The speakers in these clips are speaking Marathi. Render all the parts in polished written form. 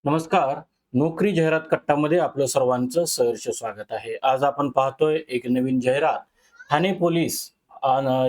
नमस्कार. नोकरी जाहिरात कट्टामध्ये आपलं सर्वांचं सहर्ष स्वागत आहे. आज आपण पाहतोय एक नवीन जाहिरात. ठाणे पोलीस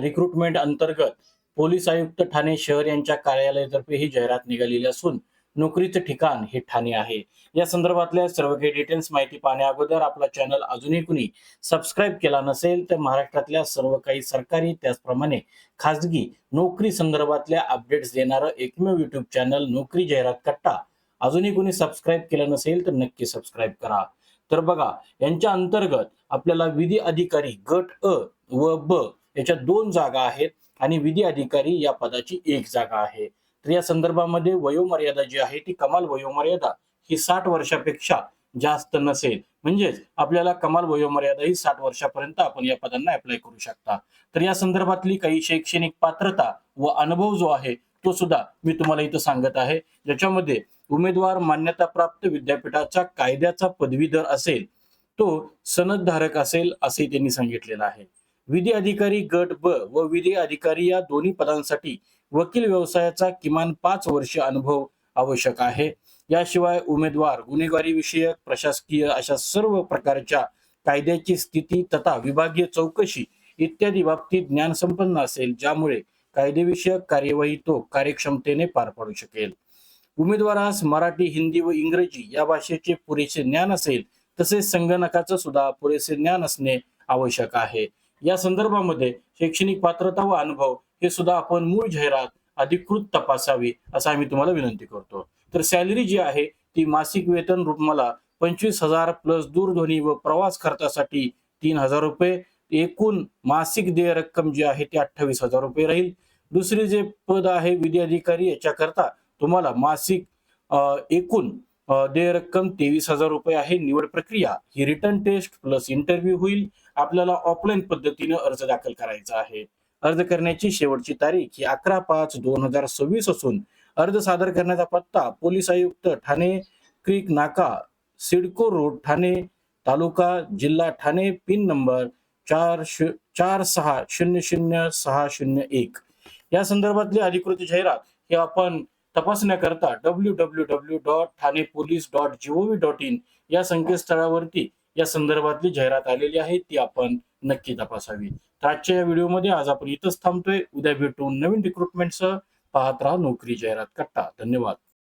रिक्रुटमेंट अंतर्गत पोलीस आयुक्त ठाणे शहर यांच्या कार्यालयातर्फे ही जाहिरात निघालेली असून नोकरीचं ठिकाण हे ठाणे आहे. या संदर्भातल्या सर्व काही डिटेल्स माहिती पाहण्या अगोदर आपला चॅनल अजूनही कुणी सबस्क्राईब केला नसेल तर महाराष्ट्रातल्या सर्व काही सरकारी त्याचप्रमाणे खाजगी नोकरी संदर्भातल्या अपडेट्स देणारं एकमेव युट्यूब चॅनल नोकरी जाहिरात कट्टा अजूनही कोणी सबस्क्राईब केलं नसेल तर नक्की सबस्क्राईब करा. तर बघा, यांच्या अंतर्गत आपल्याला विधी अधिकारी गट अ व ब याच्या 2 जागा आहेत आणि विधी अधिकारी या पदाची 1 जागा आहे. तर या संदर्भामध्ये वयोमर्यादा जी आहे ती कमाल वयोमर्यादा ही 60 वर्षापेक्षा जास्त नसेल. म्हणजेच आपल्याला कमाल वयोमर्यादा ही 60 वर्षापर्यंत आपण या पदांना अप्लाय करू शकता. तर या संदर्भातली काही शैक्षणिक पात्रता व अनुभव जो आहे तो सुद्धा मी तुम्हाला इथं सांगत आहे. ज्याच्यामध्ये उमेदवार मान्यताप्राप्त विद्यापीठाचा कायद्याचा पदवीधर असेल, तो सनदधारक असेल असे त्यांनी सांगितलेलं आहे. विधी अधिकारी गट ब व विधी अधिकारी या दोन्ही पदांसाठी वकील व्यवसायाचा किमान 5 वर्ष अनुभव आवश्यक आहे. याशिवाय उमेदवार गुन्हेगारी विषयक प्रशासकीय अशा सर्व प्रकारच्या कायद्याची स्थिती तथा विभागीय चौकशी इत्यादी बाबतीत ज्ञानसंपन्न असेल, ज्यामुळे कायदेविषयक कार्यवाही तो कार्यक्षमतेने पार पाडू शकेल. उमेदवारास मराठी, हिंदी व इंग्रजी या भाषेचे पुरेसे ज्ञान असेल, तसेच संगणकाचं सुद्धा पुरेसे ज्ञान असणे आवश्यक आहे. या संदर्भामध्ये शैक्षणिक पात्रता व अनुभव हे सुद्धा आपण मूळ जाहिरात अधिकृत तपासावी असं आम्ही तुम्हाला विनंती करतो. तर सॅलरी जी आहे ती मासिक वेतन मला 25,000 प्लस दूरध्वनी व प्रवास खर्चासाठी 3,000 रुपये. एकूण मासिक देय रक्कम जी आहे ती 28,000 रुपये राहील. दुसरे जे पद आहे विधी अधिकारी याच्याकरता तुम्हाला मासिक एकूण देय रक्कम 23,000 रुपये आहे. निवड प्रक्रिया ही रिटर्न टेस्ट प्लस इंटरव्ह्यू होईल. आपल्याला ऑफलाईन पद्धतीने अर्ज दाखल करायचा आहे. अर्ज करण्याची शेवटची तारीख ही 11/5/2026 असून अर्ज सादर करण्याचा पत्ता पोलीस आयुक्त ठाणे, क्रिक नाका, सिडको रोड ठाणे, तालुका जिल्हा ठाणे, पिन नंबर 46000601. या संदर्भातली अधिकृत जाहिरात ही आपण तपासण्याकरता www.thanepolice.gov.in या संकेतस्थळावरती या संदर्भातली जाहिरात आलेली आहे, ती आपण नक्की तपासावी. तर आजच्या या व्हिडिओमध्ये आज आपण इथंच थांबतोय. उद्या भेटू नवीन रिक्रुटमेंटसह. पाहत राहा नोकरी जाहिरात कट्टा. धन्यवाद.